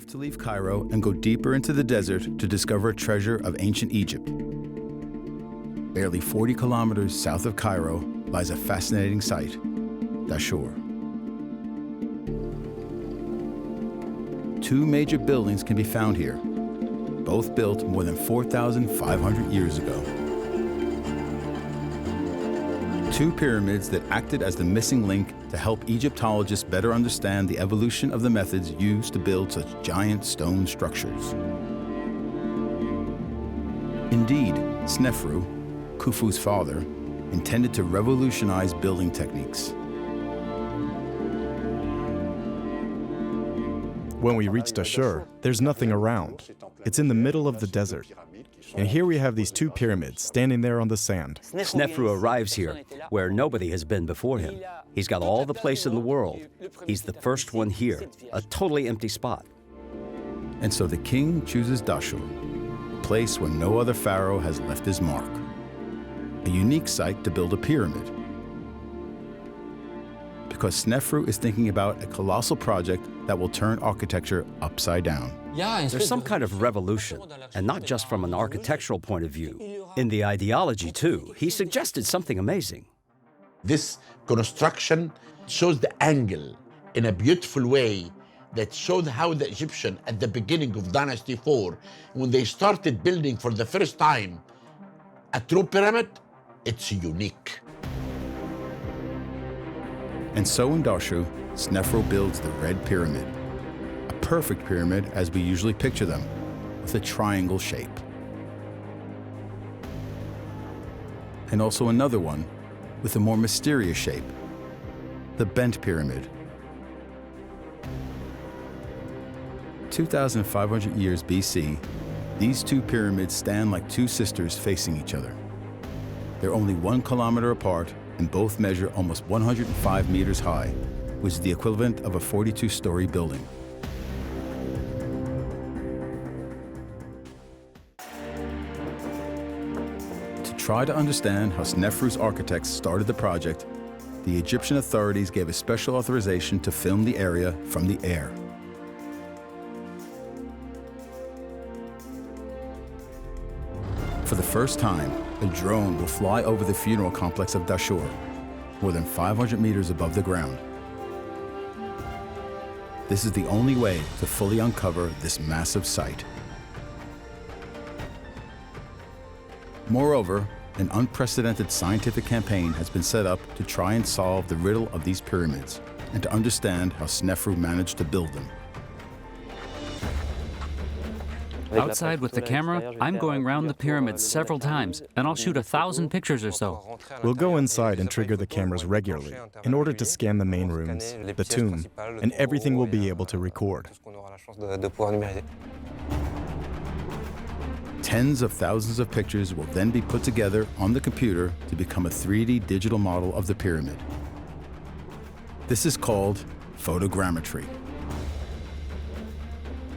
have to leave Cairo and go deeper into the desert to discover a treasure of ancient Egypt. Barely 40 kilometers south of Cairo lies a fascinating site, Dashur. Two major buildings can be found here, both built more than 4,500 years ago. Two pyramids that acted as the missing link to help Egyptologists better understand the evolution of the methods used to build such giant stone structures. Indeed, Snefru, Khufu's father, intended to revolutionize building techniques. When we reach Dashur, there's nothing around. It's in the middle of the desert. And here we have these two pyramids standing there on the sand. Snefru arrives here, where nobody has been before him. He's got all the place in the world. He's the first one here, a totally empty spot. And so the king chooses Dashur, a place where no other pharaoh has left his mark. A unique site to build a pyramid. Because Snefru is thinking about a colossal project that will turn architecture upside down. There's some kind of revolution, and not just from an architectural point of view. In the ideology, too, he suggested something amazing. This construction shows the angle in a beautiful way that showed how the Egyptian, at the beginning of Dynasty 4, when they started building for the first time a true pyramid, it's unique. And so in Dashur, Snefru builds the Red Pyramid, a perfect pyramid as we usually picture them, with a triangle shape. And also another one with a more mysterious shape, the Bent Pyramid. 2,500 years BC, these two pyramids stand like two sisters facing each other. They're only 1 kilometer apart and both measure almost 105 meters high, which is the equivalent of a 42-story building. To try to understand how Snefru's architects started the project, the Egyptian authorities gave a special authorization to film the area from the air. For the first time, a drone will fly over the funeral complex of Dashur, more than 500 meters above the ground. This is the only way to fully uncover this massive site. Moreover, an unprecedented scientific campaign has been set up to try and solve the riddle of these pyramids and to understand how Snefru managed to build them. Outside with the camera, I'm going around the pyramids several times, and I'll shoot 1,000 pictures or so. We'll go inside and trigger the cameras regularly in order to scan the main rooms, the tomb, and everything we'll be able to record. Tens of thousands of pictures will then be put together on the computer to become a 3D digital model of the pyramid. This is called photogrammetry.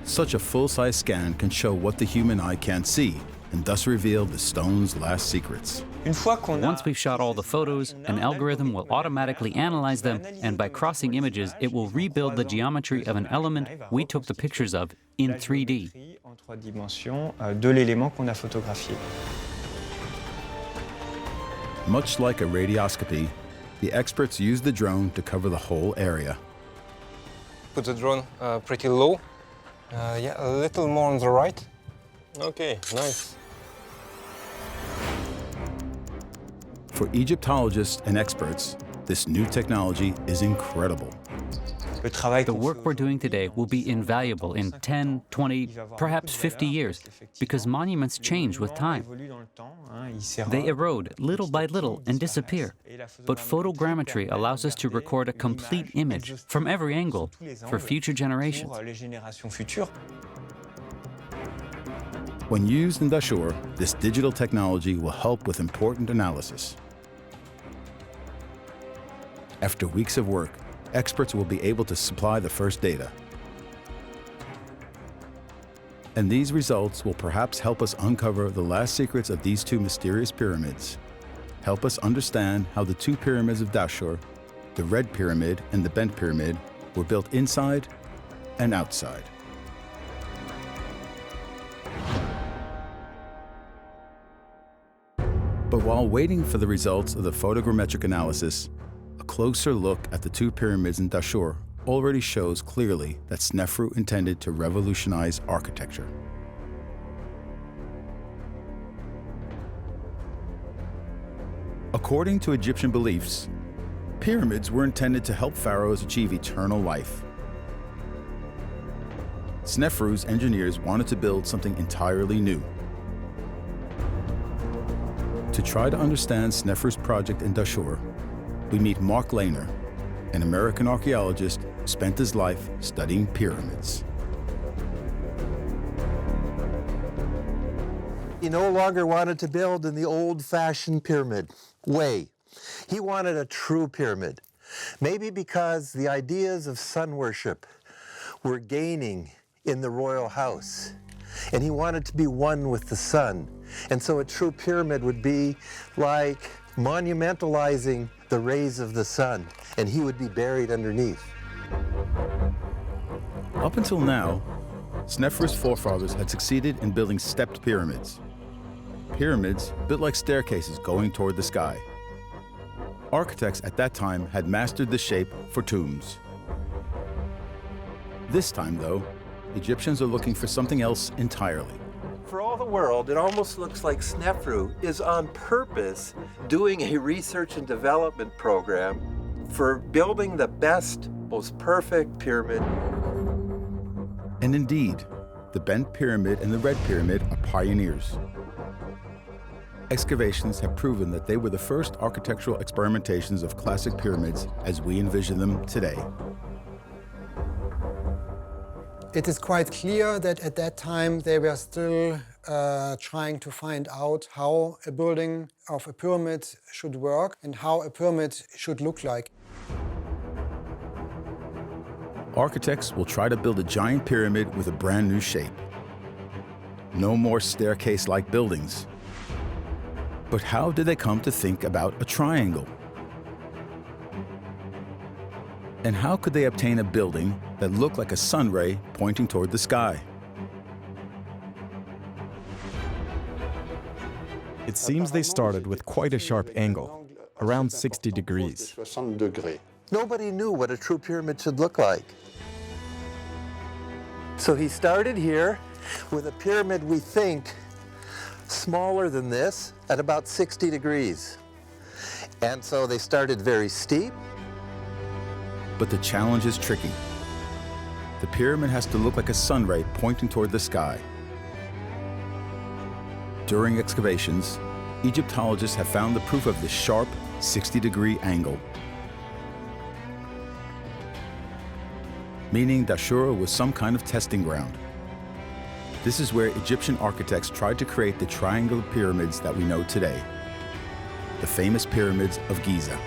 Such a full-size scan can show what the human eye can't see, and thus reveal the stone's last secrets. Once we've shot all the photos, an algorithm will automatically analyze them, and by crossing images, it will rebuild the geometry of an element we took the pictures of in 3D. Much like a radioscopy, the experts use the drone to cover the whole area. Put the drone pretty low. Yeah, a little more on the right. Okay, nice. For Egyptologists and experts, this new technology is incredible. The work we're doing today will be invaluable in 10, 20, perhaps 50 years, because monuments change with time. They erode little by little and disappear. But photogrammetry allows us to record a complete image from every angle for future generations. When used in Dashur, this digital technology will help with important analysis. After weeks of work, experts will be able to supply the first data. And these results will perhaps help us uncover the last secrets of these two mysterious pyramids, help us understand how the two pyramids of Dashur, the Red Pyramid and the Bent Pyramid, were built inside and outside. But while waiting for the results of the photogrammetric analysis, a closer look at the two pyramids in Dashur already shows clearly that Snefru intended to revolutionize architecture. According to Egyptian beliefs, pyramids were intended to help pharaohs achieve eternal life. Snefru's engineers wanted to build something entirely new. To try to understand Snefru's project in Dashur, we meet Mark Lehner, an American archaeologist who spent his life studying pyramids. He no longer wanted to build in the old-fashioned pyramid way. He wanted a true pyramid, maybe because the ideas of sun worship were gaining in the royal house, and he wanted to be one with the sun. And so a true pyramid would be like monumentalizing the rays of the sun, and he would be buried underneath. Up until now, Snefru's forefathers had succeeded in building stepped pyramids. Pyramids built like staircases going toward the sky. Architects at that time had mastered the shape for tombs. This time, though, Egyptians are looking for something else entirely. For all the world, it almost looks like Snefru is on purpose doing a research and development program for building the best, most perfect pyramid. And indeed, the bent pyramid and the red pyramid are pioneers. Excavations have proven that they were the first architectural experimentations of classic pyramids as we envision them today. It is quite clear that at that time they were still trying to find out how a building of a pyramid should work and how a pyramid should look like. Architects will try to build a giant pyramid with a brand new shape. No more staircase-like buildings. But how did they come to think about a triangle? And how could they obtain a building that looked like a sun ray pointing toward the sky? It seems they started with quite a sharp angle, around 60 degrees. Nobody knew what a true pyramid should look like. So he started here with a pyramid we think smaller than this at about 60 degrees. And so they started very steep. But the challenge is tricky. The pyramid has to look like a sun ray pointing toward the sky. During excavations, Egyptologists have found the proof of this sharp 60-degree angle. Meaning Dashur was some kind of testing ground. This is where Egyptian architects tried to create the triangular pyramids that we know today, the famous pyramids of Giza.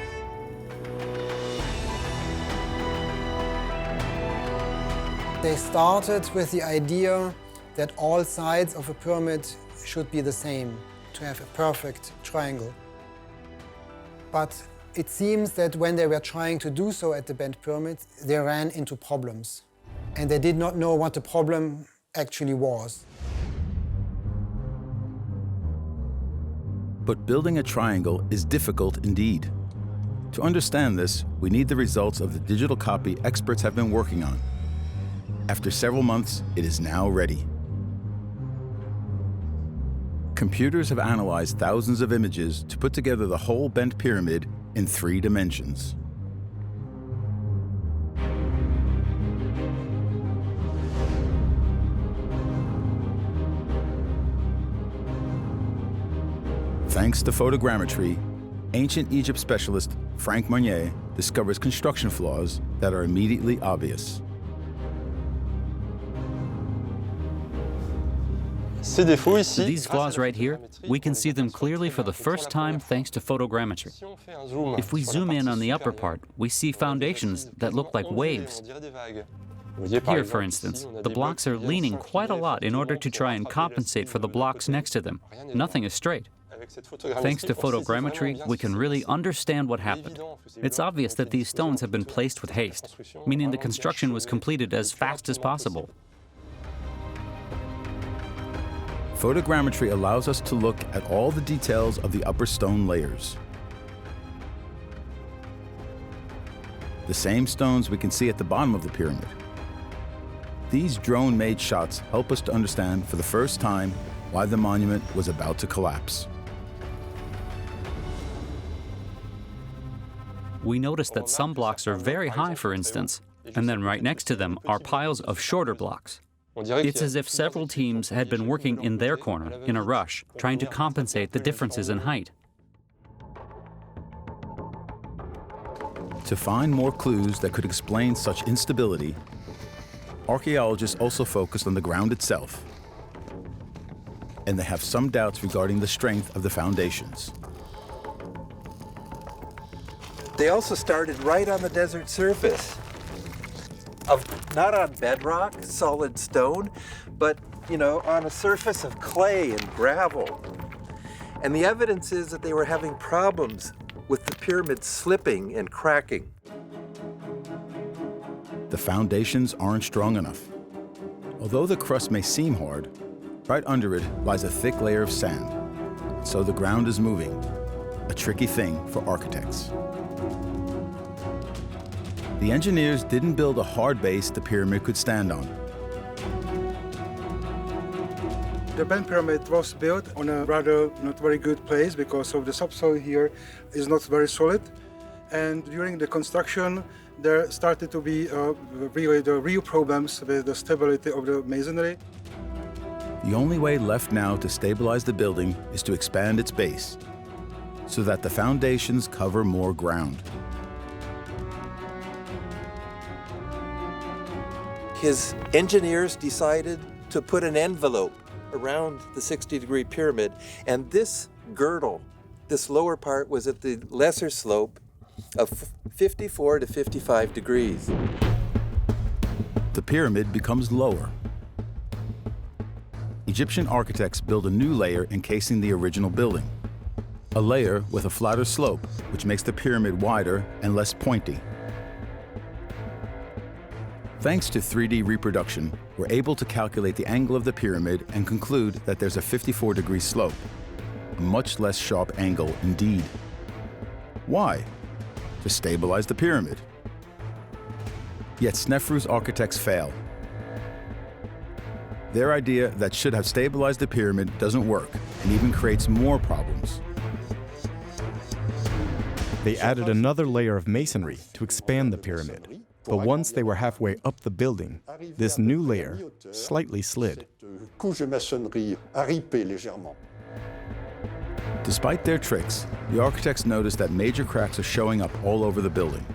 They started with the idea that all sides of a pyramid should be the same, to have a perfect triangle. But it seems that when they were trying to do so at the bent pyramids, they ran into problems. And they did not know what the problem actually was. But building a triangle is difficult indeed. To understand this, we need the results of the digital copy experts have been working on. After several months, it is now ready. Computers have analyzed thousands of images to put together the whole bent pyramid in 3 dimensions. Thanks to photogrammetry, ancient Egypt specialist Frank Monnier discovers construction flaws that are immediately obvious. These flaws right here, we can see them clearly for the first time thanks to photogrammetry. If we zoom in on the upper part, we see foundations that look like waves. Here, for instance, the blocks are leaning quite a lot in order to try and compensate for the blocks next to them. Nothing is straight. Thanks to photogrammetry, we can really understand what happened. It's obvious that these stones have been placed with haste, meaning the construction was completed as fast as possible. Photogrammetry allows us to look at all the details of the upper stone layers. The same stones we can see at the bottom of the pyramid. These drone-made shots help us to understand for the first time why the monument was about to collapse. We noticed that some blocks are very high, for instance, and then right next to them are piles of shorter blocks. It's as if several teams had been working in their corner, in a rush, trying to compensate the differences in height. To find more clues that could explain such instability, archaeologists also focused on the ground itself, and they have some doubts regarding the strength of the foundations. They also started right on the desert surface, not on bedrock, solid stone, but, on a surface of clay and gravel. And the evidence is that they were having problems with the pyramid slipping and cracking. The foundations aren't strong enough. Although the crust may seem hard, right under it lies a thick layer of sand, so the ground is moving, a tricky thing for architects. The engineers didn't build a hard base the pyramid could stand on. The band pyramid was built on a rather not very good place because of the subsoil here is not very solid. And during the construction, there started to be really the real problems with the stability of the masonry. The only way left now to stabilize the building is to expand its base so that the foundations cover more ground. His engineers decided to put an envelope around the 60-degree pyramid, and this girdle, this lower part, was at the lesser slope of 54 to 55 degrees. The pyramid becomes lower. Egyptian architects build a new layer encasing the original building, a layer with a flatter slope, which makes the pyramid wider and less pointy. Thanks to 3D reproduction, we're able to calculate the angle of the pyramid and conclude that there's a 54-degree slope, a much less sharp angle indeed. Why? To stabilize the pyramid. Yet Snefru's architects fail. Their idea that should have stabilized the pyramid doesn't work and even creates more problems. They added another layer of masonry to expand the pyramid. But once they were halfway up the building, this new layer slightly slid. Despite their tricks, the architects noticed that major cracks are showing up all over the building.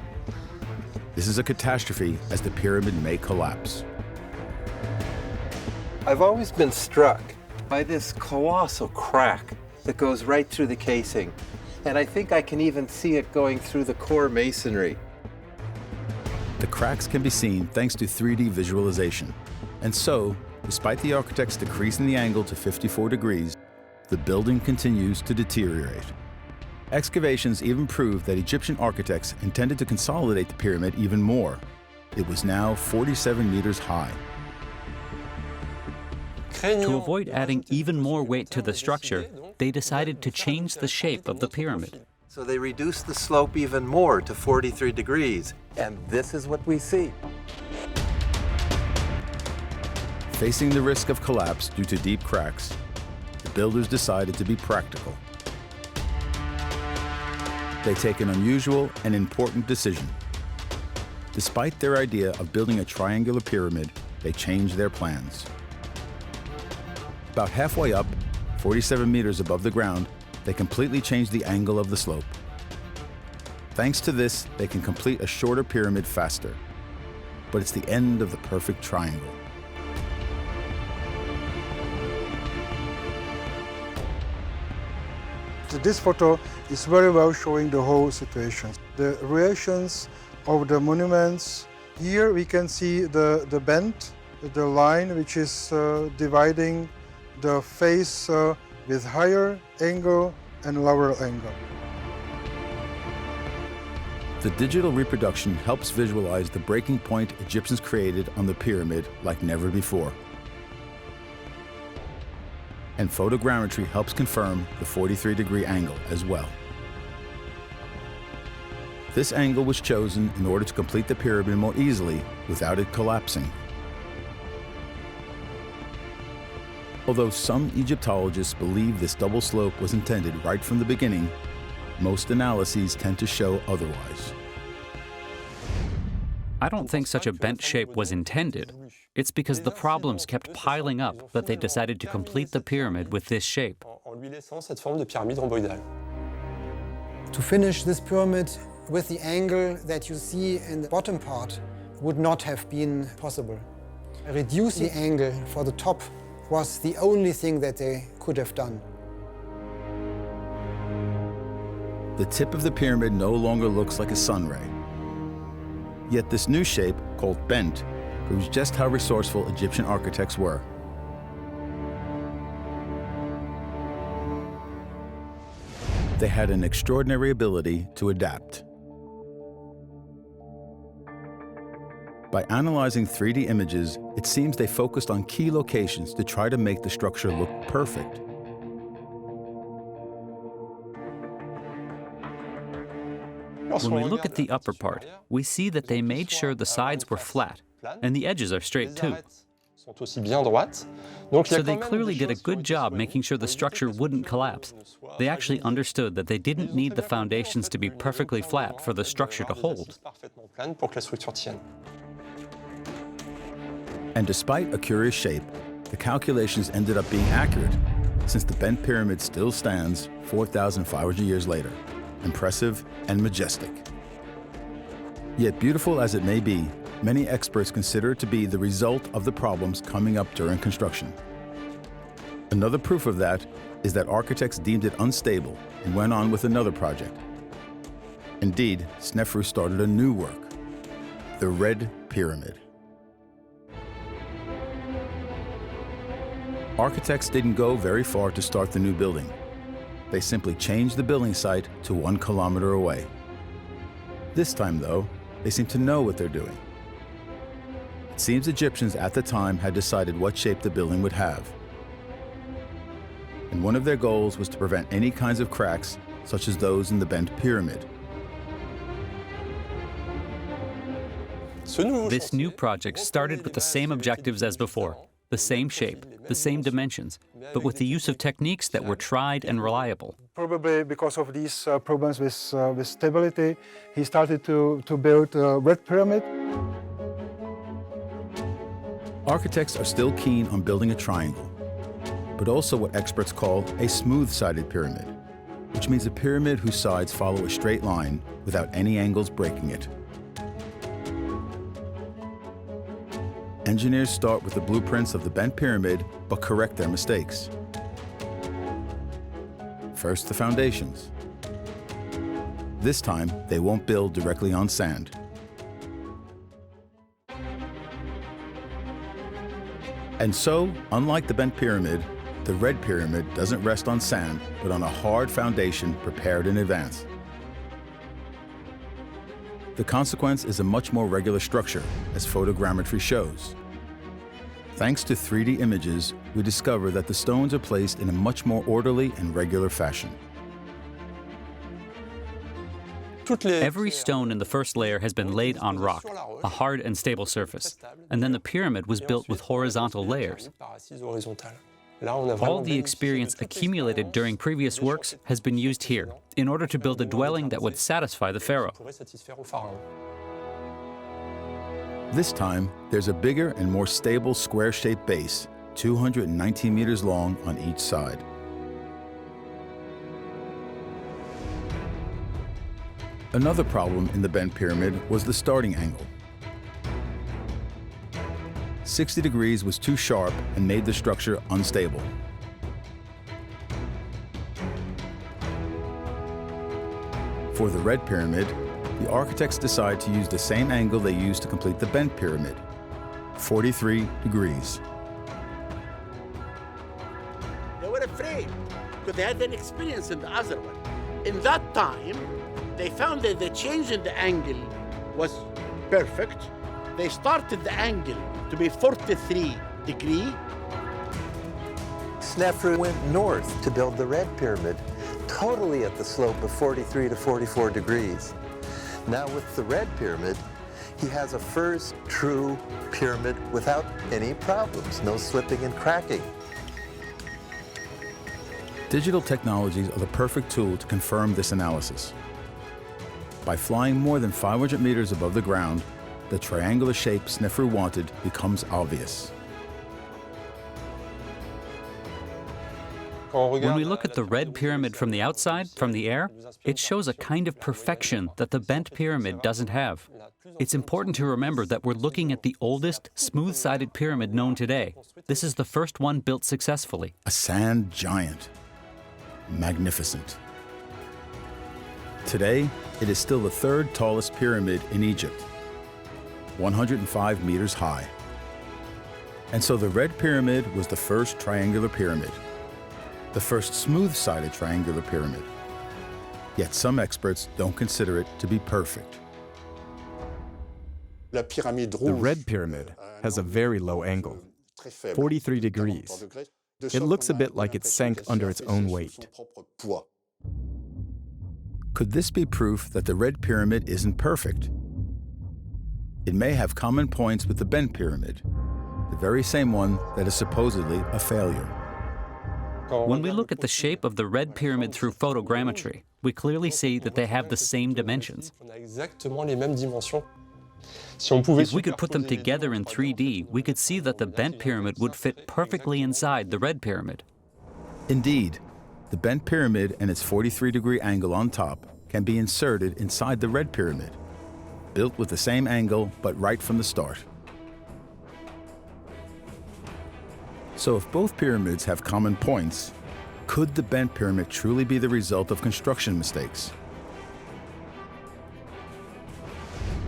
This is a catastrophe, as the pyramid may collapse. I've always been struck by this colossal crack that goes right through the casing. And I think I can even see it going through the core masonry. The cracks can be seen thanks to 3D visualization. And so, despite the architects decreasing the angle to 54 degrees, the building continues to deteriorate. Excavations even prove that Egyptian architects intended to consolidate the pyramid even more. It was now 47 meters high. To avoid adding even more weight to the structure, they decided to change the shape of the pyramid. So they reduced the slope even more to 43 degrees. And this is what we see. Facing the risk of collapse due to deep cracks, the builders decided to be practical. They take an unusual and important decision. Despite their idea of building a triangular pyramid, they changed their plans. About halfway up, 47 meters above the ground, they completely changed the angle of the slope. Thanks to this, they can complete a shorter pyramid faster. But it's the end of the perfect triangle. This photo is very well showing the whole situation. The relations of the monuments. Here we can see the bend, the line which is dividing the face with higher angle and lower angle. The digital reproduction helps visualize the breaking point Egyptians created on the pyramid like never before. And photogrammetry helps confirm the 43-degree angle as well. This angle was chosen in order to complete the pyramid more easily without it collapsing. Although some Egyptologists believe this double slope was intended right from the beginning, most analyses tend to show otherwise. I don't think such a bent shape was intended. It's because the problems kept piling up that they decided to complete the pyramid with this shape. To finish this pyramid with the angle that you see in the bottom part would not have been possible. Reducing the angle for the top was the only thing that they could have done. The tip of the pyramid no longer looks like a sun ray. Yet this new shape, called bent, proves just how resourceful Egyptian architects were. They had an extraordinary ability to adapt. By analyzing 3D images, it seems they focused on key locations to try to make the structure look perfect. When we look at the upper part, we see that they made sure the sides were flat, and the edges are straight too. So they clearly did a good job making sure the structure wouldn't collapse. They actually understood that they didn't need the foundations to be perfectly flat for the structure to hold. And despite a curious shape, the calculations ended up being accurate, since the bent pyramid still stands 4,500 years later, impressive and majestic. Yet beautiful as it may be, many experts consider it to be the result of the problems coming up during construction. Another proof of that is that architects deemed it unstable and went on with another project. Indeed, Snefru started a new work, the Red Pyramid. Architects didn't go very far to start the new building. They simply changed the building site to 1 kilometer away. This time, though, they seem to know what they're doing. It seems Egyptians at the time had decided what shape the building would have. And one of their goals was to prevent any kinds of cracks, such as those in the bent pyramid. This new project started with the same objectives as before, the same shape, the same dimensions, but with the use of techniques that were tried and reliable. Probably because of these problems with stability, he started to build a red pyramid. Architects are still keen on building a triangle, but also what experts call a smooth-sided pyramid, which means a pyramid whose sides follow a straight line without any angles breaking it. Engineers start with the blueprints of the bent pyramid, but correct their mistakes. First, the foundations. This time, they won't build directly on sand. And so, unlike the bent pyramid, the red pyramid doesn't rest on sand, but on a hard foundation prepared in advance. The consequence is a much more regular structure, as photogrammetry shows. Thanks to 3D images, we discover that the stones are placed in a much more orderly and regular fashion. Every stone in the first layer has been laid on rock, a hard and stable surface, and then the pyramid was built with horizontal layers. All the experience accumulated during previous works has been used here in order to build a dwelling that would satisfy the pharaoh. This time, there's a bigger and more stable square-shaped base, 219 meters long on each side. Another problem in the bent pyramid was the starting angle. 60 degrees was too sharp and made the structure unstable. For the red pyramid, the architects decide to use the same angle they used to complete the bent pyramid, 43 degrees. They were afraid because they had an experience in the other one. In that time, they found that the change in the angle was perfect. They started the angle to be 43 degrees. Snefru went north to build the Red Pyramid, totally at the slope of 43 to 44 degrees. Now with the Red Pyramid, he has a first true pyramid without any problems, no slipping and cracking. Digital technologies are the perfect tool to confirm this analysis. By flying more than 500 meters above the ground, the triangular shape Snefru wanted becomes obvious. When we look at the Red Pyramid from the outside, from the air, it shows a kind of perfection that the bent pyramid doesn't have. It's important to remember that we're looking at the oldest, smooth-sided pyramid known today. This is the first one built successfully. A sand giant. Magnificent. Today, it is still the third tallest pyramid in Egypt, 105 meters high. And so the Red Pyramid was the first triangular pyramid, the first smooth-sided triangular pyramid. Yet some experts don't consider it to be perfect. The Red Pyramid has a very low angle, 43 degrees. It looks a bit like it sank under its own weight. Could this be proof that the Red Pyramid isn't perfect? It may have common points with the Bent Pyramid, the very same one that is supposedly a failure. When we look at the shape of the Red Pyramid through photogrammetry, we clearly see that they have the same dimensions. If we could put them together in 3D, we could see that the Bent Pyramid would fit perfectly inside the Red Pyramid. Indeed, the Bent Pyramid and its 43-degree angle on top can be inserted inside the Red Pyramid, built with the same angle but right from the start. So if both pyramids have common points, could the Bent Pyramid truly be the result of construction mistakes?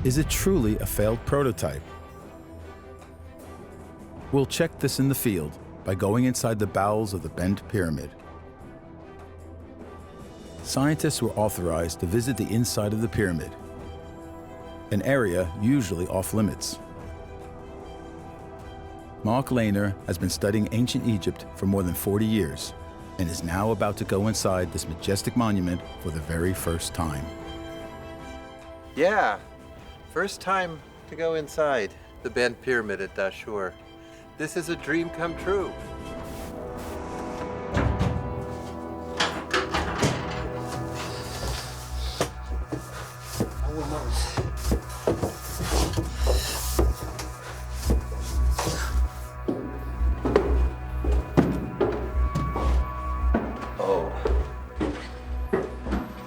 Is it truly a failed prototype? We'll check this in the field by going inside the bowels of the Bent Pyramid. Scientists were authorized to visit the inside of the pyramid, an area usually off-limits. Mark Lehner has been studying ancient Egypt for more than 40 years and is now about to go inside this majestic monument for the very first time. Yeah, first time to go inside the Bent Pyramid at Dashur. This is a dream come true.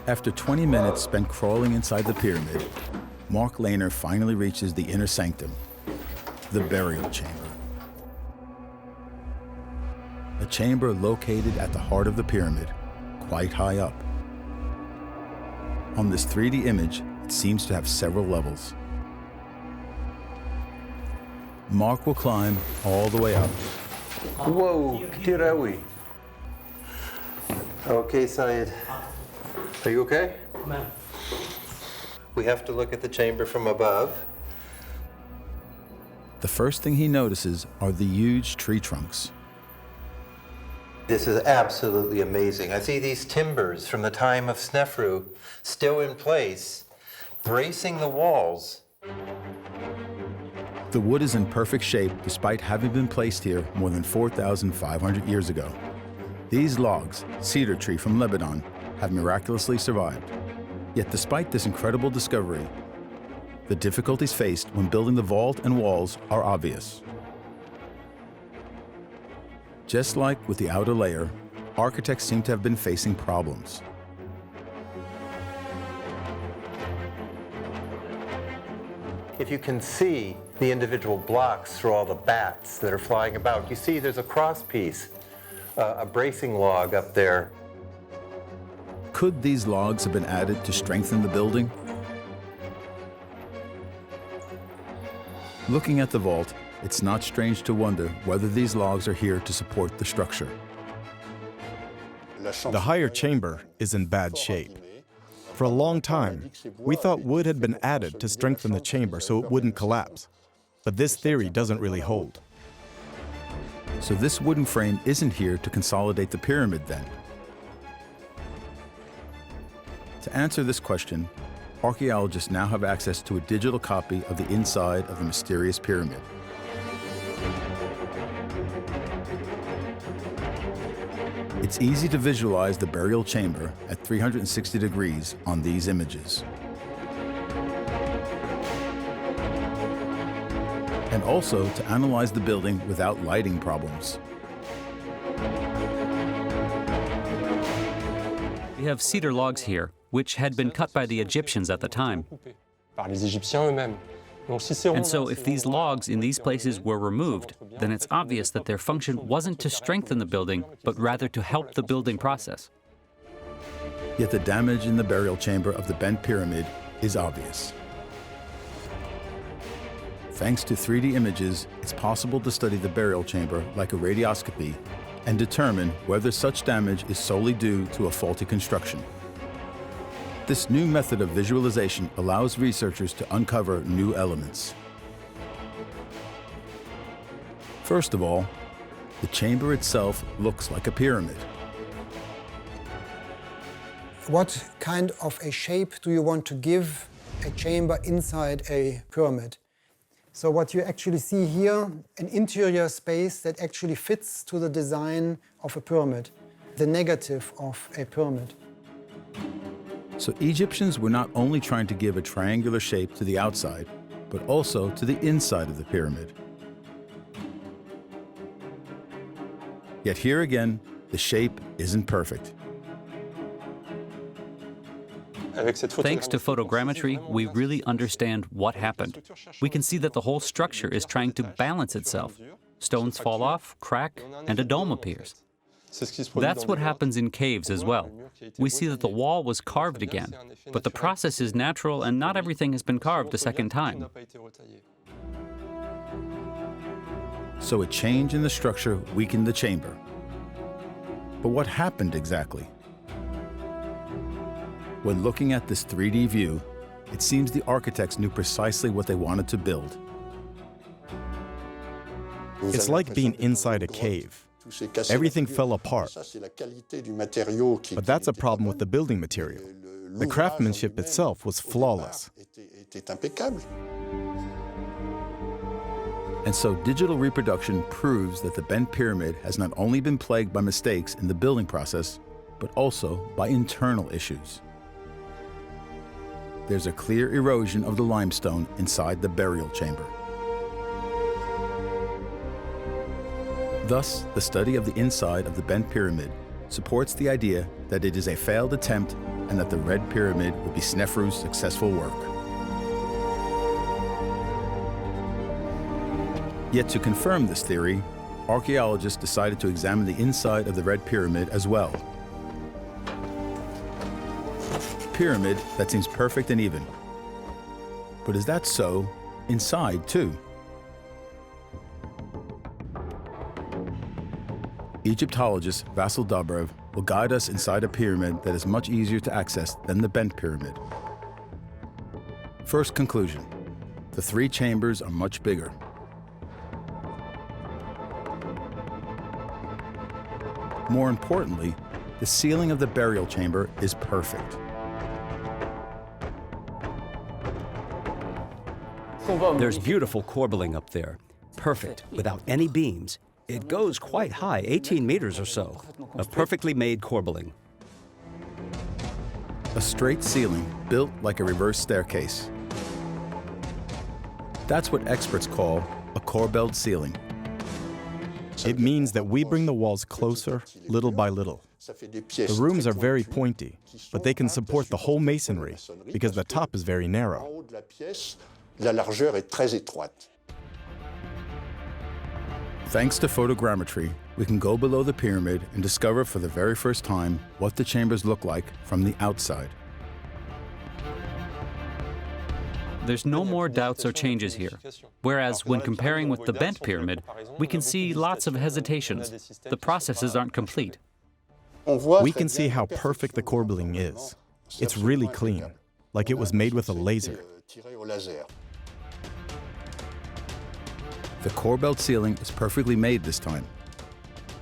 After 20 minutes spent crawling inside the pyramid, Mark Lehner finally reaches the inner sanctum, the burial chamber. A chamber located at the heart of the pyramid, quite high up. On this 3D image, it seems to have several levels. Mark will climb all the way up. Whoa, Tirawi. Okay, Syed. Are you okay? We have to look at the chamber from above. The first thing he notices are the huge tree trunks. This is absolutely amazing. I see these timbers from the time of Snefru still in place, bracing the walls. The wood is in perfect shape despite having been placed here more than 4,500 years ago. These logs, cedar tree from Lebanon, have miraculously survived. Yet despite this incredible discovery, the difficulties faced when building the vault and walls are obvious. Just like with the outer layer, architects seem to have been facing problems. If you can see the individual blocks through all the bats that are flying about, you see there's a cross piece, a bracing log up there. Could these logs have been added to strengthen the building? Looking at the vault, it's not strange to wonder whether these logs are here to support the structure. The higher chamber is in bad shape. For a long time, we thought wood had been added to strengthen the chamber so it wouldn't collapse. But this theory doesn't really hold. So this wooden frame isn't here to consolidate the pyramid then. To answer this question, archaeologists now have access to a digital copy of the inside of the mysterious pyramid. It's easy to visualize the burial chamber at 360 degrees on these images. And also to analyze the building without lighting problems. We have cedar logs here, which had been cut by the Egyptians at the time. And so if these logs in these places were removed, then it's obvious that their function wasn't to strengthen the building, but rather to help the building process. Yet the damage in the burial chamber of the bent pyramid is obvious. Thanks to 3D images, it's possible to study the burial chamber like a radioscopy and determine whether such damage is solely due to a faulty construction. This new method of visualization allows researchers to uncover new elements. First of all, the chamber itself looks like a pyramid. What kind of a shape do you want to give a chamber inside a pyramid? So what you actually see here, an interior space that actually fits to the design of a pyramid, the negative of a pyramid. So Egyptians were not only trying to give a triangular shape to the outside, but also to the inside of the pyramid. Yet here again, the shape isn't perfect. Thanks to photogrammetry, we really understand what happened. We can see that the whole structure is trying to balance itself. Stones fall off, crack, and a dome appears. That's what happens in caves as well. We see that the wall was carved again, but the process is natural and not everything has been carved a second time. So a change in the structure weakened the chamber. But what happened exactly? When looking at this 3D view, it seems the architects knew precisely what they wanted to build. It's like being inside a cave. Everything fell apart. But that's a problem with the building material. The craftsmanship itself was flawless. And so digital reproduction proves that the bent pyramid has not only been plagued by mistakes in the building process, but also by internal issues. There's a clear erosion of the limestone inside the burial chamber. Thus, the study of the inside of the bent pyramid supports the idea that it is a failed attempt and that the red pyramid would be Snefru's successful work. Yet to confirm this theory, archaeologists decided to examine the inside of the red pyramid as well. Pyramid that seems perfect and even. But is that so inside too? Egyptologist Vasil Dobrev will guide us inside a pyramid that is much easier to access than the bent pyramid. First conclusion, the 3 chambers are much bigger. More importantly, the ceiling of the burial chamber is perfect. There's beautiful corbelling up there. Perfect, without any beams. It goes quite high, 18 meters or so. A perfectly made corbelling. A straight ceiling built like a reverse staircase. That's what experts call a corbelled ceiling. It means that we bring the walls closer, little by little. The rooms are very pointy, but they can support the whole masonry because the top is very narrow. Thanks to photogrammetry, we can go below the pyramid and discover for the very first time what the chambers look like from the outside. There's no more doubts or changes here. Whereas when comparing with the bent pyramid, we can see lots of hesitations. The processes aren't complete. We can see how perfect the corbelling is. It's really clean, like it was made with a laser. The corbelled ceiling is perfectly made this time,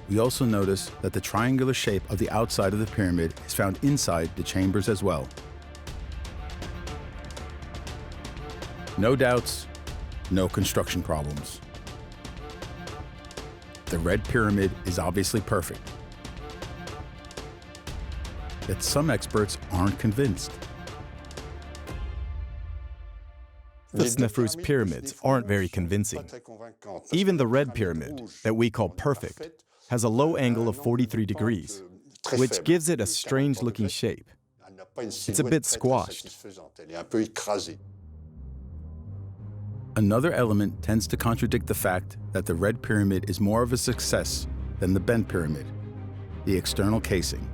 we also notice that the triangular shape of the outside of the pyramid is found inside the chambers as well. No doubts, no construction problems. The Red Pyramid is obviously perfect. Yet some experts aren't convinced. The Snefru's pyramids aren't very convincing. Even the Red Pyramid, that we call perfect, has a low angle of 43 degrees, which gives it a strange-looking shape. It's a bit squashed. Another element tends to contradict the fact that the Red Pyramid is more of a success than the Bent Pyramid, the external casing.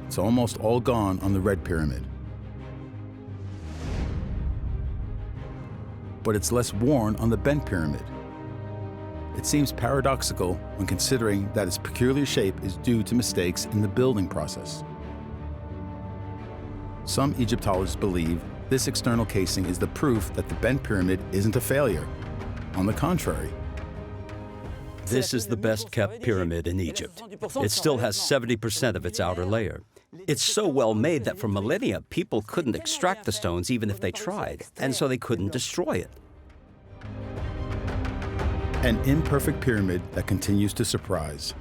It's almost all gone on the Red Pyramid. But it's less worn on the Bent Pyramid. It seems paradoxical when considering that its peculiar shape is due to mistakes in the building process. Some Egyptologists believe this external casing is the proof that the Bent Pyramid isn't a failure. On the contrary. This is the best-kept pyramid in Egypt. It still has 70% of its outer layer. It's so well made that for millennia, people couldn't extract the stones even if they tried, and so they couldn't destroy it. An imperfect pyramid that continues to surprise.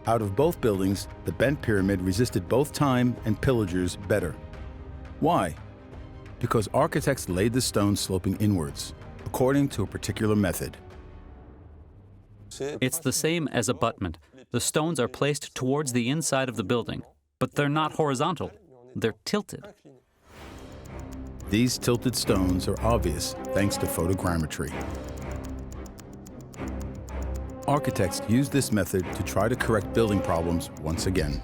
Out of both buildings, the Bent Pyramid resisted both time and pillagers better. Why? Because architects laid the stones sloping inwards, according to a particular method. It's the same as abutment. The stones are placed towards the inside of the building, but they're not horizontal. They're tilted. These tilted stones are obvious thanks to photogrammetry. Architects used this method to try to correct building problems once again.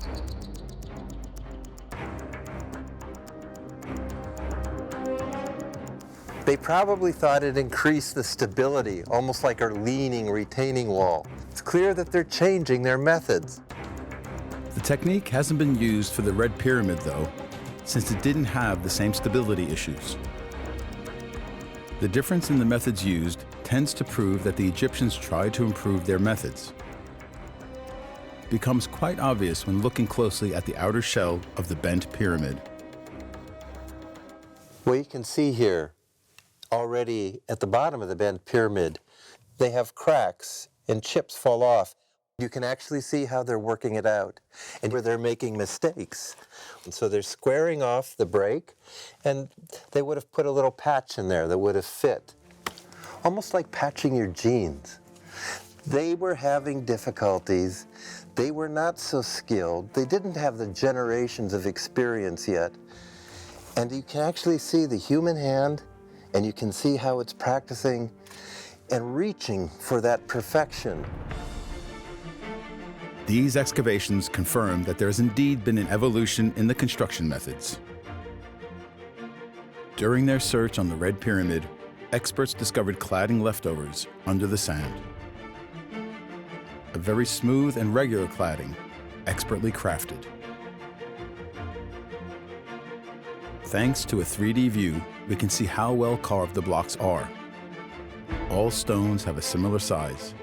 They probably thought it increased the stability, almost like a leaning retaining wall. It's clear that they're changing their methods. The technique hasn't been used for the Red Pyramid, though, since it didn't have the same stability issues. The difference in the methods used tends to prove that the Egyptians tried to improve their methods. It becomes quite obvious when looking closely at the outer shell of the Bent Pyramid. Well, you can see here, already at the bottom of the Bent Pyramid, they have cracks and chips fall off. You can actually see how they're working it out and where they're making mistakes. And so they're squaring off the break, and they would have put a little patch in there that would have fit. Almost like patching your jeans. They were having difficulties. They were not so skilled. They didn't have the generations of experience yet. And you can actually see the human hand, and you can see how it's practicing and reaching for that perfection. These excavations confirm that there has indeed been an evolution in the construction methods. During their search on the Red Pyramid, experts discovered cladding leftovers under the sand. A very smooth and regular cladding, expertly crafted. Thanks to a 3D view, we can see how well carved the blocks are. All stones have a similar size.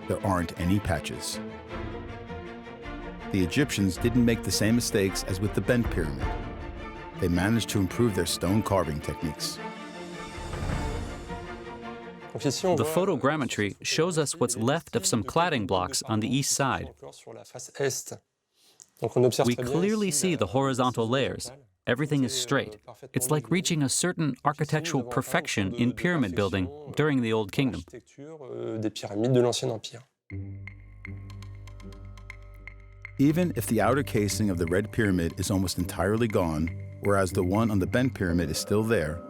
There aren't any patches. The Egyptians didn't make the same mistakes as with the Bent Pyramid. They managed to improve their stone carving techniques. The photogrammetry shows us what's left of some cladding blocks on the east side. We clearly see the horizontal layers. Everything is straight. It's like reaching a certain architectural perfection in pyramid building during the Old Kingdom. Even if the outer casing of the Red Pyramid is almost entirely gone, whereas the one on the Bent Pyramid is still there,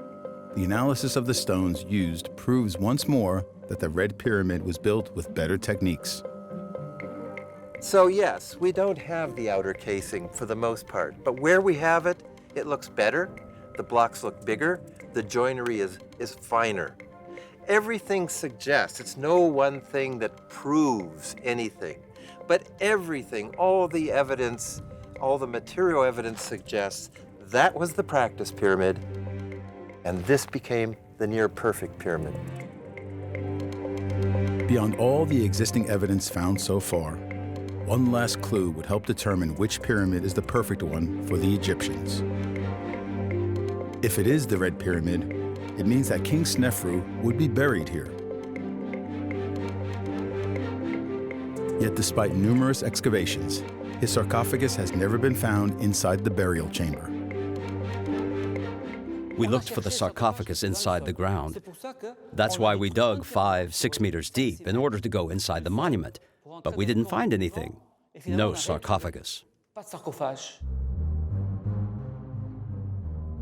the analysis of the stones used proves once more that the Red Pyramid was built with better techniques. So yes, we don't have the outer casing for the most part, but where we have it, it looks better, the blocks look bigger, the joinery is finer. Everything suggests, it's no one thing that proves anything, but everything, all the evidence, all the material evidence suggests that was the practice pyramid, and this became the near-perfect pyramid. Beyond all the existing evidence found so far, One last clue would help determine which pyramid is the perfect one for the Egyptians. If it is the Red Pyramid, it means that King Snefru would be buried here. Yet despite numerous excavations, his sarcophagus has never been found inside the burial chamber. We looked for the sarcophagus inside the ground. That's why we dug 5-6 meters deep in order to go inside the monument. But we didn't find anything. No sarcophagus.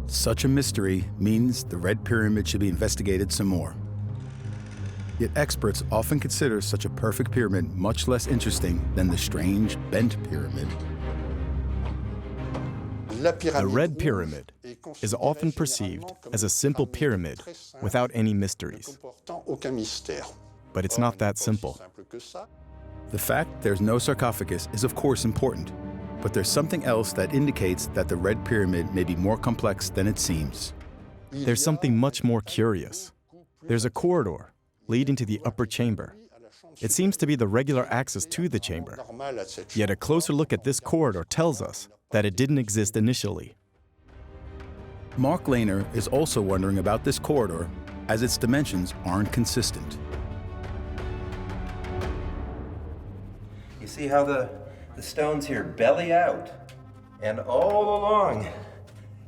Such a mystery means the Red Pyramid should be investigated some more. Yet experts often consider such a perfect pyramid much less interesting than the strange bent pyramid. The Red Pyramid is often perceived as a simple pyramid without any mysteries. But it's not that simple. The fact there's no sarcophagus is of course important, but there's something else that indicates that the Red Pyramid may be more complex than it seems. There's something much more curious. There's a corridor leading to the upper chamber. It seems to be the regular access to the chamber. Yet a closer look at this corridor tells us that it didn't exist initially. Mark Lehner is also wondering about this corridor, as its dimensions aren't consistent. You see how the stones here belly out, and all along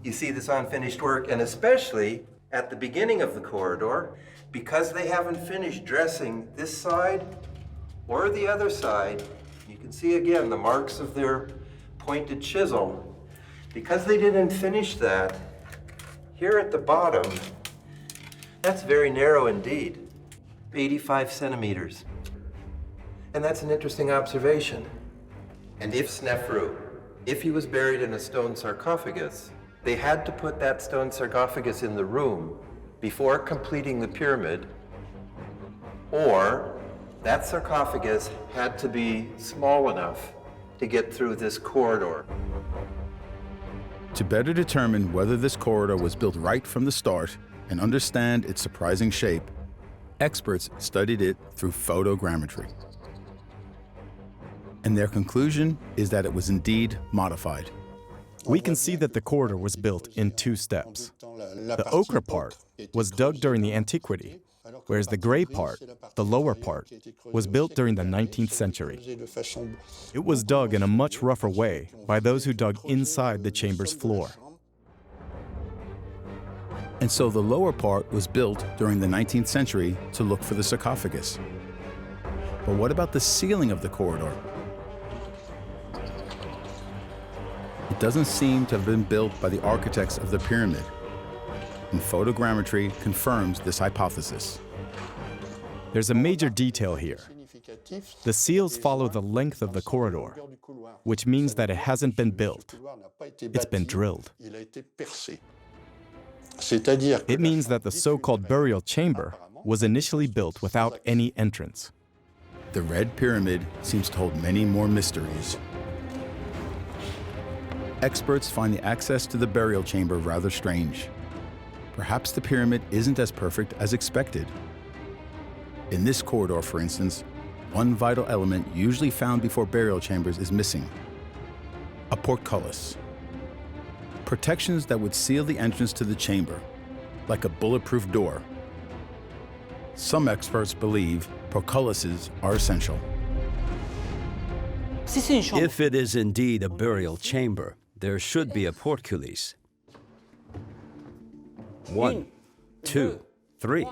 you see this unfinished work, and especially at the beginning of the corridor, because they haven't finished dressing this side or the other side. You can see again the marks of their pointed chisel. Because they didn't finish that, here at the bottom, that's very narrow indeed, 85 centimeters. And that's an interesting observation. And if Snefru, if he was buried in a stone sarcophagus, they had to put that stone sarcophagus in the room before completing the pyramid, or that sarcophagus had to be small enough to get through this corridor. To better determine whether this corridor was built right from the start and understand its surprising shape, experts studied it through photogrammetry. And their conclusion is that it was indeed modified. We can see that the corridor was built in 2 steps. The ochre part was dug during the antiquity, whereas the gray part, the lower part, was built during the 19th century. It was dug in a much rougher way by those who dug inside the chamber's floor. And so the lower part was built during the 19th century to look for the sarcophagus. But what about the ceiling of the corridor? It doesn't seem to have been built by the architects of the pyramid, and photogrammetry confirms this hypothesis. There's a major detail here. The seals follow the length of the corridor, which means that it hasn't been built. It's been drilled. It means that the so-called burial chamber was initially built without any entrance. The Red Pyramid seems to hold many more mysteries. Experts find the access to the burial chamber rather strange. Perhaps the pyramid isn't as perfect as expected. In this corridor, for instance, one vital element usually found before burial chambers is missing: a portcullis. Protections that would seal the entrance to the chamber, like a bulletproof door. Some experts believe portcullises are essential. If it is indeed a burial chamber, there should be a portcullis. 1, 2, 3.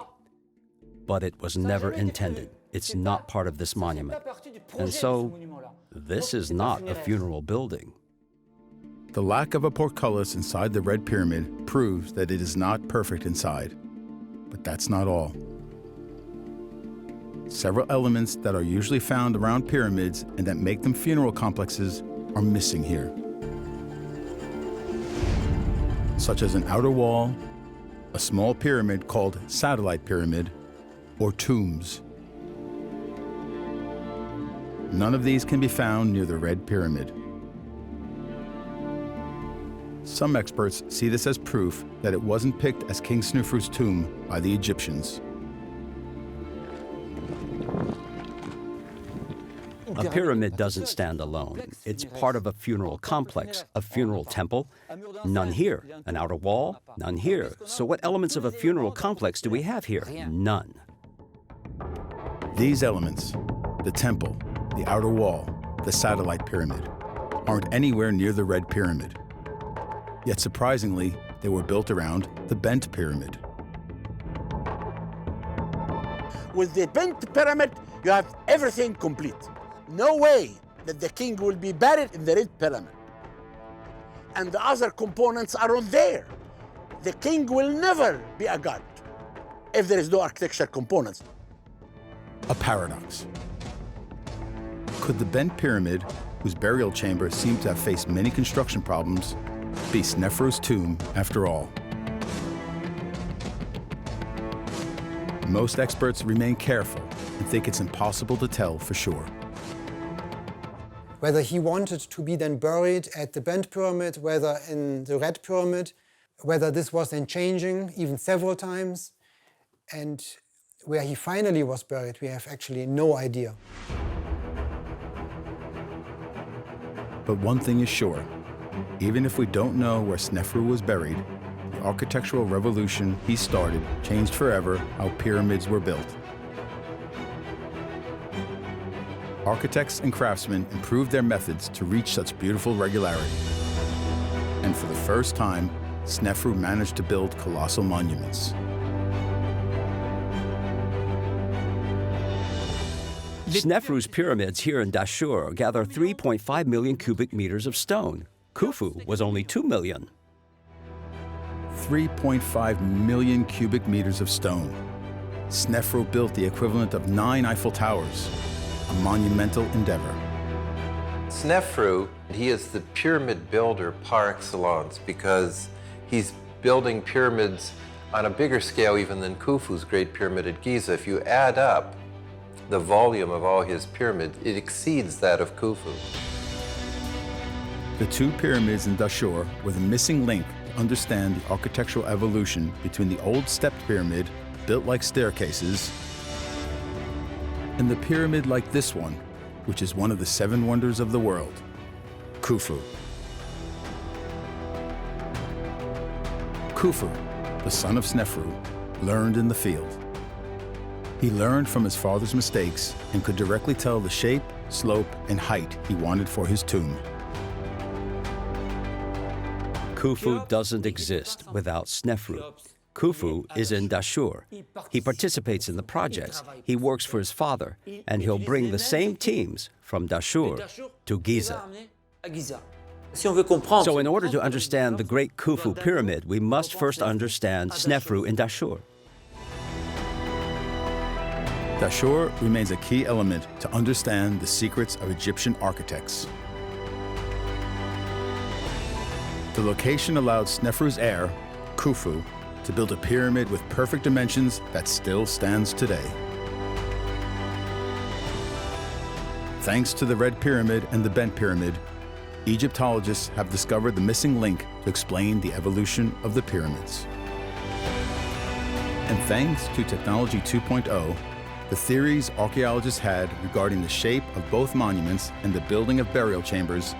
But it was never intended. It's not part of this monument. And so, this is not a funeral building. The lack of a portcullis inside the Red Pyramid proves that it is not perfect inside. But that's not all. Several elements that are usually found around pyramids and that make them funeral complexes are missing here, such as an outer wall, a small pyramid called satellite pyramid, or tombs. None of these can be found near the Red Pyramid. Some experts see this as proof that it wasn't picked as King Snefru's tomb by the Egyptians. A pyramid doesn't stand alone. It's part of a funeral complex, a funeral temple. None here. An outer wall? None here. So what elements of a funeral complex do we have here? None. These elements, the temple, the outer wall, the satellite pyramid, aren't anywhere near the Red Pyramid. Yet surprisingly, they were built around the Bent Pyramid. With the Bent Pyramid, you have everything complete. No way that the king will be buried in the Red Pyramid. And the other components are not there. The king will never be a god if there is no architectural components. A paradox. Could the Bent Pyramid, whose burial chamber seemed to have faced many construction problems, be Snefru's tomb after all? Most experts remain careful and think it's impossible to tell for sure. Whether he wanted to be then buried at the Bent Pyramid, whether in the Red Pyramid, whether this was then changing even several times, and where he finally was buried, we have actually no idea. But one thing is sure, even if we don't know where Snefru was buried, the architectural revolution he started changed forever how pyramids were built. Architects and craftsmen improved their methods to reach such beautiful regularity. And for the first time, Snefru managed to build colossal monuments. Snefru's pyramids here in Dashur gather 3.5 million cubic meters of stone. Khufu was only 2 million. 3.5 million cubic meters of stone. Snefru built the equivalent of 9 Eiffel Towers, a monumental endeavor. Snefru, he is the pyramid builder par excellence because he's building pyramids on a bigger scale even than Khufu's Great Pyramid at Giza. If you add up the volume of all his pyramids, it exceeds that of Khufu. The two pyramids in Dashur were the missing link to understand the architectural evolution between the old stepped pyramid, built like staircases, and the pyramid like this one, which is one of the 7 wonders of the world, Khufu. Khufu, the son of Snefru, learned in the field. He learned from his father's mistakes and could directly tell the shape, slope, and height he wanted for his tomb. Khufu doesn't exist without Snefru. Khufu is in Dashur. He participates in the projects. He works for his father, and he'll bring the same teams from Dashur to Giza. So in order to understand the Great Khufu Pyramid, we must first understand Snefru in Dashur. Dashur remains a key element to understand the secrets of Egyptian architects. The location allowed Snefru's heir, Khufu, to build a pyramid with perfect dimensions that still stands today. Thanks to the Red Pyramid and the Bent Pyramid, Egyptologists have discovered the missing link to explain the evolution of the pyramids. And thanks to Technology 2.0, the theories archaeologists had regarding the shape of both monuments and the building of burial chambers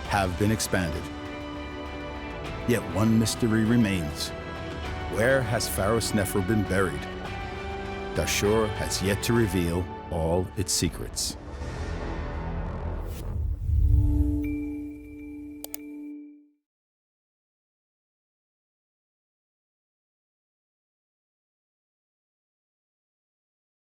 have been expanded. Yet one mystery remains. Where has Pharaoh Snefru been buried? Dashur has yet to reveal all its secrets.